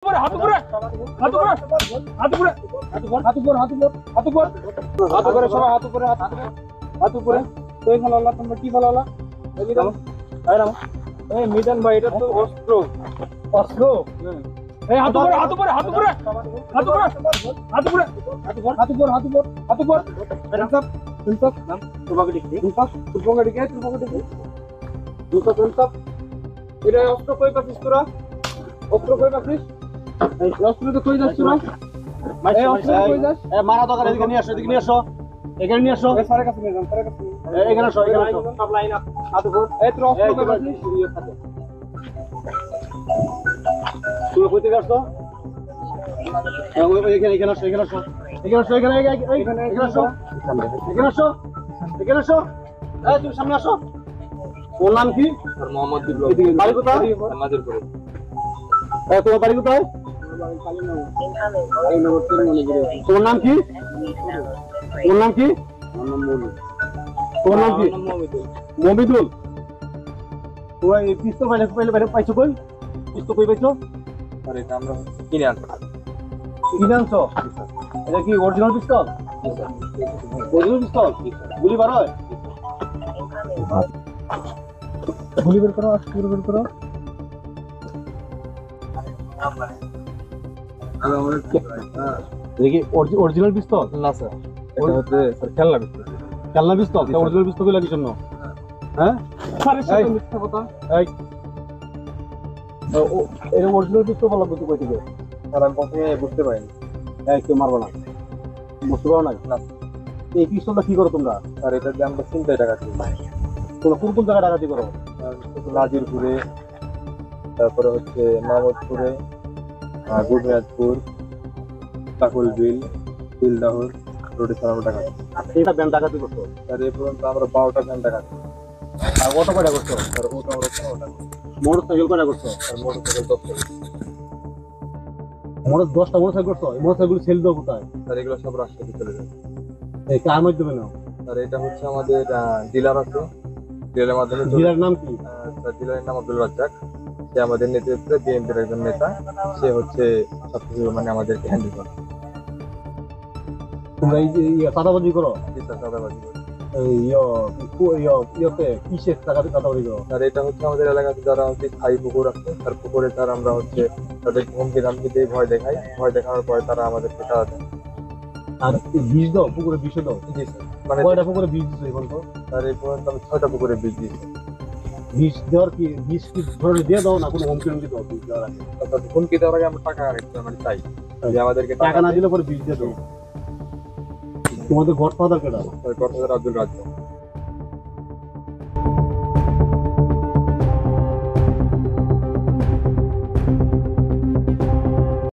হাত উপরে হাত উপরে হাত উপরে হাত উপরে হাত উপরে হাত উপরে হাত উপরে হাত উপরে সবাই হাত উপরে হাত উপরে তো ভালো আল্লাহ তোমরা কি ভালো আল্লাহ এই মিদান এই মিদান ভাই এটা তো অস্ত্র অস্ত্র এই হাত উপরে হাত উপরে হাত উপরে হাত উপরে হাত উপরে হাত উপরে হাত উপরে হাত উপরে হাত উপরে সব সব নাম তোমাকে দেখি তোমাকে দেখি সব এটা অস্ত্র কই পাচ্ছিস তোরা অস্ত্র কই পাচ্ছিস এই অস্ত্র তো কই যাচ্ছ না এই অস্ত্র কই যাস এই মারা দরকার এদিকে নিয়ে আসো এখানে নিয়ে আসো এই সারে কাছে নিয়ে যান সারে কাছে এখানে আসো সব লাইন আপ হাত উপর এই তোর অস্ত্র কই পাচ্ছিস তুই কইতে যাচ্ছ এখানে আসো এখানে আসো এখানে আসো এখানে আসো এখানে আসো এখানে আসো এই তুমি সামনে আসো ওর নাম কি মোহাম্মদ বিপ্লব বাড়ি কোথায় আমাদেরপুরে এই তোমার বাড়ি কোথায় তোমার নাম কি তোমার নাম কি তোমার নাম কি মমিদুল তোমার এই পিস্তল পাইলে পাইছো কই পিস্তল কই পাইছো আরে এটা আমরা কিনে আনছো এটা কি অরিজিনাল পিস্তল অরিজিনাল পিস্তল গুলি বার হয় গুলি বের করো গুলি বের করো দেখি অরিজিনাল পিস্তল না স্যার এটা হচ্ছে স্যার খেলনা পিস্তল অরিজিনাল পিস্তল গুলো কিসের জন্য হ্যাঁ স্যারের সাথে মিথ্যা কথা এই এর অরিজিনাল পিস্তল বলা কত কই থেকে স্যার আমি প্রথমে বুঝতে পারিনি এই কেউ মারবো না বুঝতে পারো না এই পিস্তলটা কি করো তোমরা স্যার এটা দিয়ে আমরা চিন্তায় ডাকাতি তোমরা কোন কোন জায়গায় ডাকাতি করো নাজিরপুরে তারপরে হচ্ছে মাহমুদপুরে গুরমিয়াদপুর কাকুলবিল বিলদাহর রোডে সারা টাকা এটা ব্যাংক ডাকাতি করতো স্যার এই পর্যন্ত আমরা 12টা ব্যাংক ডাকাতি আর কত কয়টা করছো স্যার ওটা আমরা 15টা মোটরসাইকেল কয়টা করছো স্যার মোটরসাইকেল 10টা মোটরসাইকেল করছো এই মোটরসাইকেল সেল দাও কোথায় স্যার এগুলো সব রাস্তাতে চলে যায় এই কার মাধ্যমে নাও স্যার এটা হচ্ছে আমাদের ডিলার আছে ডিলারের মাধ্যমে ডিলার নাম কি স্যার ডিলারের নাম আব্দুল রাজ্জাক সে আমাদের নেতৃত্বে বিএনপির একজন নেতা সে হচ্ছে সবকিছু মানে আমাদেরকে হ্যান্ডেল করে তোমরা এই যে চাঁদাবাজি করো চাঁদাবাজি করো কিসের টাকাতে চাঁদাবাজি করো স্যার এটা হচ্ছে আমাদের এলাকাতে যারা হচ্ছে স্থায়ী পুকুর আছে তার পুকুরে স্যার আমরা হচ্ছে তাদের হুমকি ধামকি দিয়ে ভয় দেখাই ভয় দেখানোর পরে তারা আমাদেরকে টাকা দেয় আর বীজ দাও পুকুরে বিষ দাও জি স্যার মানে কয়টা পুকুরে বীজ দিচ্ছ এখন তো স্যার এই পর্যন্ত আমি 6টা পুকুরে বীজ দিয়েছি বীজ দেওয়ার কি বীজ কি ধরে দিয়ে দাও না কোনো হুমকি দাও বীজ দেওয়ার আগে হুমকি দেওয়ার আগে আমরা টাকা মানে চাই যে আমাদেরকে টাকা না দিলে পরে বীজ দিয়ে দাও তোমাদের গডফাদার কেডা গডফাদার আব্দুল রাজ্জাক